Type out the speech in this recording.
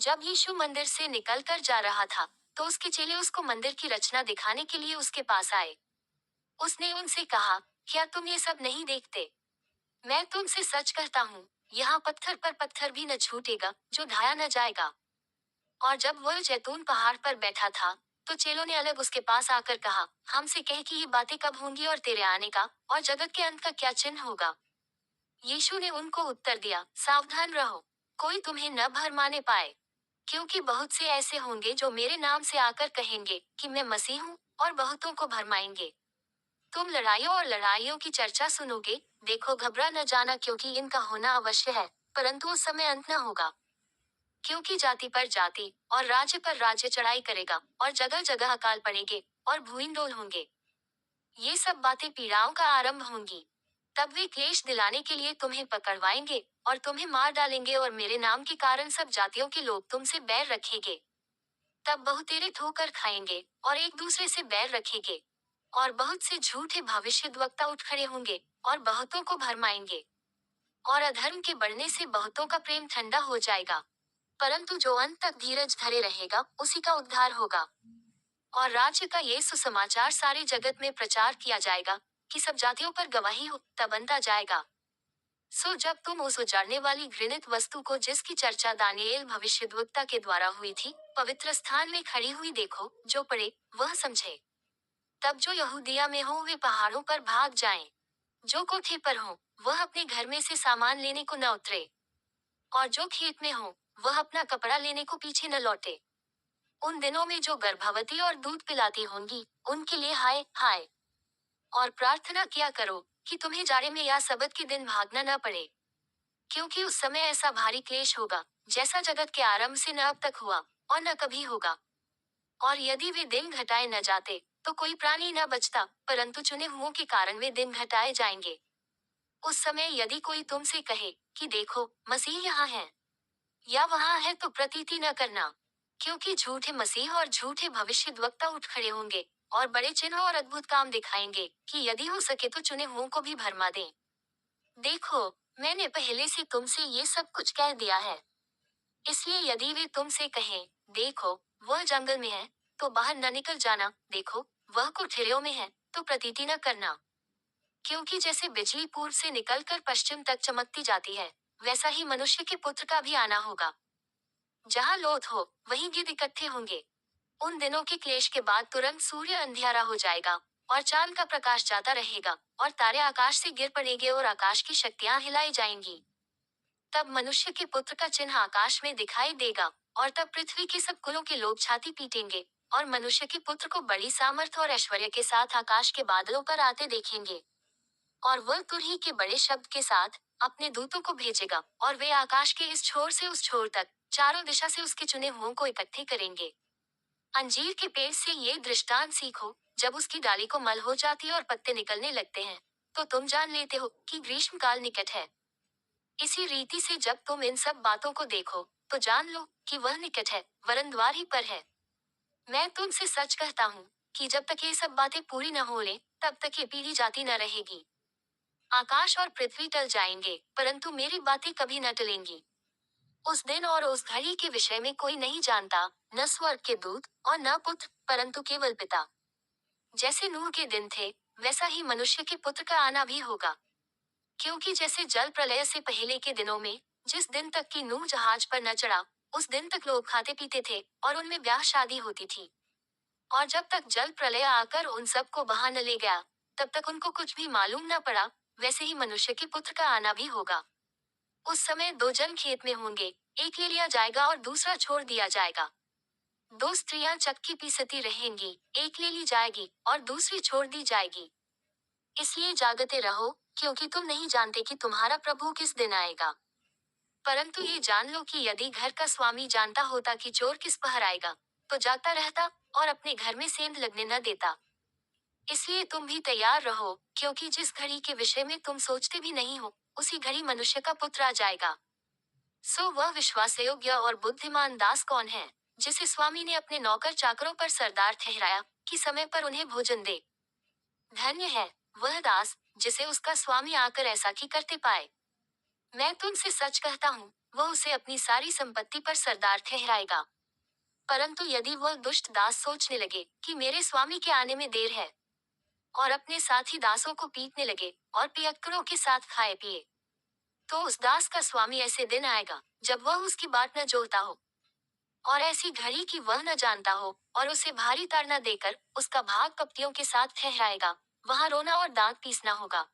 जब यीशु मंदिर से निकलकर जा रहा था, तो उसके चेले उसको मंदिर की रचना दिखाने के लिए उसके पास आए। उसने उनसे कहा, क्या तुम ये सब नहीं देखते? मैं तुमसे सच कहता हूँ, यहाँ पत्थर पर पत्थर भी न छूटेगा जो ढाया न जाएगा। और जब वह जैतून पहाड़ पर बैठा था, तो चेलों ने अलग उसके पास आकर कहा, हमसे कह कि ये बातें कब होंगी और तेरे आने का और जगत के अंत का क्या चिन्ह होगा? यीशु ने उनको उत्तर दिया, सावधान रहो, कोई तुम्हें न भरमाने पाए, क्योंकि बहुत से ऐसे होंगे जो मेरे नाम से आकर कहेंगे कि मैं मसीह हूँ, और बहुतों को भरमाएंगे। तुम लड़ाइयों और लड़ाइयों की चर्चा सुनोगे। देखो, घबरा न जाना, क्योंकि इनका होना अवश्य है, परंतु उस समय अंत न होगा। क्योंकि जाति पर जाति और राज्य पर राज्य चढ़ाई करेगा, और जगह जगह अकाल पड़ेंगे और भूइंडोल होंगे। ये सब बातें पीड़ाओं का आरंभ होंगी। तब वे क्लेश दिलाने के लिए तुम्हें पकड़वाएंगे और तुम्हें मार डालेंगे, और मेरे नाम के कारण सब जातियों के लोग तुमसे बैर रखेंगे। तब बहुतेरे ठोकर खाएंगे और एक दूसरे से बैर रखेंगे, और बहुत से झूठे भविष्यद्वक्ता उठ खड़े होंगे और बहुतों को भरमाएंगे। और अधर्म के बढ़ने से बहुतों का प्रेम ठंडा हो जाएगा, परंतु जो अंत तक धीरज धरे रहेगा उसी का उद्धार होगा। और राज्य का ये सुसमाचार सारे जगत में प्रचार किया जाएगा कि सब जातियों पर गवाही हो, तब अंत आ जाएगा। सो जब तुम उस उजाड़ने वाली घृणित वस्तु को, जिसकी चर्चा दानियेल भविष्यद्वक्ता के द्वारा हुई थी, पवित्र स्थान में खड़ी हुई देखो, जो पढ़े वह समझे। तब जो यहूदिया में हो वे पहाड़ों पर भाग जाएं। जो कोठे पर हो वह अपने घर में से सामान लेने को न उतरे, और जो खेत में हो वह अपना कपड़ा लेने को पीछे न लौटे। उन दिनों में जो गर्भवती और दूध पिलाती होंगी, उनके लिए हाय हाय। और प्रार्थना किया करो कि तुम्हें जाड़े में या सबत के दिन भागना न पड़े, क्योंकि उस समय ऐसा भारी क्लेश होगा जैसा जगत के आरंभ से न अब तक हुआ और न कभी होगा। और यदि वे दिन घटाए न जाते, तो कोई प्राणी न बचता, परंतु चुने हुओं के कारण वे दिन घटाए जाएंगे। उस समय यदि कोई तुमसे कहे कि देखो, मसीह यहाँ है या वहाँ है, तो प्रतीति न करना, क्योंकि झूठे मसीह और झूठे भविष्यद्वक्ता उठ खड़े होंगे और बड़े चिन्ह और अद्भुत काम दिखाएंगे, कि यदि हो सके तो चुने हुओं को भी भरमा दें। देखो, मैंने पहले से तुमसे ये सब कुछ कह दिया है। इसलिए यदि वे तुमसे कहें, देखो वह जंगल में है, तो बाहर न निकल जाना, देखो वह कुठरियों में है, तो प्रतीति न करना। क्योंकि जैसे बिजली पूर्व से निकलकर पश्चिम तक चमकती जाती है, वैसा ही मनुष्य के पुत्र का भी आना होगा। जहाँ लोथ हो वहीं गिद्ध इकट्ठे होंगे। उन दिनों के क्लेश के बाद तुरंत सूर्य अंधियारा हो जाएगा, और चांद का प्रकाश जाता रहेगा, और तारे आकाश से गिर पड़ेंगे, और आकाश की शक्तियां हिलाई जाएंगी। तब मनुष्य के पुत्र का चिन्ह आकाश में दिखाई देगा, और तब पृथ्वी के सब कुलों के लोग छाती पीटेंगे, और मनुष्य के पुत्र को बड़ी सामर्थ और ऐश्वर्य के साथ आकाश के बादलों पर आते देखेंगे। और वह तुरही के बड़े शब्द के साथ अपने दूतों को भेजेगा, और वे आकाश के इस छोर से उस छोर तक चारों दिशा से उसके चुने हुओं को इकट्ठे करेंगे। अंजीर के पेड़ से ये दृष्टांत सीखो, जब उसकी डाली को मल हो जाती है और पत्ते निकलने लगते हैं, तो तुम जान लेते हो कि ग्रीष्म काल निकट है। इसी रीति से जब तुम इन सब बातों को देखो, तो जान लो कि वह निकट है, वरन द्वार ही पर है। मैं तुमसे सच कहता हूँ कि जब तक ये सब बातें पूरी न हो लें, तब तक ये पीढ़ी जाती न रहेगी। आकाश और पृथ्वी टल जाएंगे, परंतु मेरी बातें कभी न टलेंगी। उस दिन और उस घड़ी के विषय में कोई नहीं जानता, न स्वर्ग के दूत और न पुत्र, परंतु केवल पिता। जैसे नूह के दिन थे, वैसा ही मनुष्य के पुत्र का आना भी होगा। क्योंकि जैसे जल प्रलय से पहले के दिनों में, जिस दिन तक कि नूह जहाज पर न चढ़ा, उस दिन तक लोग खाते पीते थे और उनमें ब्याह शादी होती थी। और जब तक जल प्रलय आकर उन सबको बहा न ले गया, तब तक उनको कुछ भी मालूम न पड़ा, वैसे ही मनुष्य के पुत्र का आना भी होगा। उस समय दो जन खेत में होंगे, एक ले लिया जाएगा और दूसरा छोड़ दिया जाएगा। दो स्त्रियां चक्की पीसती रहेंगी, एक ले ली जाएगी और दूसरी छोड़ दी जाएगी। इसलिए जागते रहो, क्योंकि तुम नहीं जानते कि तुम्हारा प्रभु किस दिन आएगा। परंतु ये जान लो कि यदि घर का स्वामी जानता होता कि चोर किस पहर आएगा, तो जागता रहता और अपने घर में सेंध लगने न देता। इसलिए तुम भी तैयार रहो, क्योंकि जिस घड़ी के विषय में तुम सोचते भी नहीं हो, उसी घड़ी मनुष्य का पुत्र आ जाएगा। सो वह विश्वासयोग्य और बुद्धिमान दास कौन है, जिसे स्वामी ने अपने नौकर चाकरों पर सरदार ठहराया, कि समय पर उन्हें भोजन दे? धन्य है वह दास, जिसे उसका स्वामी आकर ऐसा की करते पाए। मैं तुमसे सच कहता हूँ वह उसे अपनी सारी संपत्ति पर सरदार ठहराएगा। परंतु यदि वह दुष्ट दास सोचने लगे कि मेरे स्वामी के आने में देर है, और अपने साथी दासों को पीटने लगे और पियक्कड़ों के साथ खाए पिए, तो उस दास का स्वामी ऐसे दिन आएगा जब वह उसकी बात न जोहता हो, और ऐसी घड़ी की वह न जानता हो, और उसे भारी ताड़ना देकर उसका भाग कपटियों के साथ ठहराएगा। वहां रोना और दांत पीसना होगा।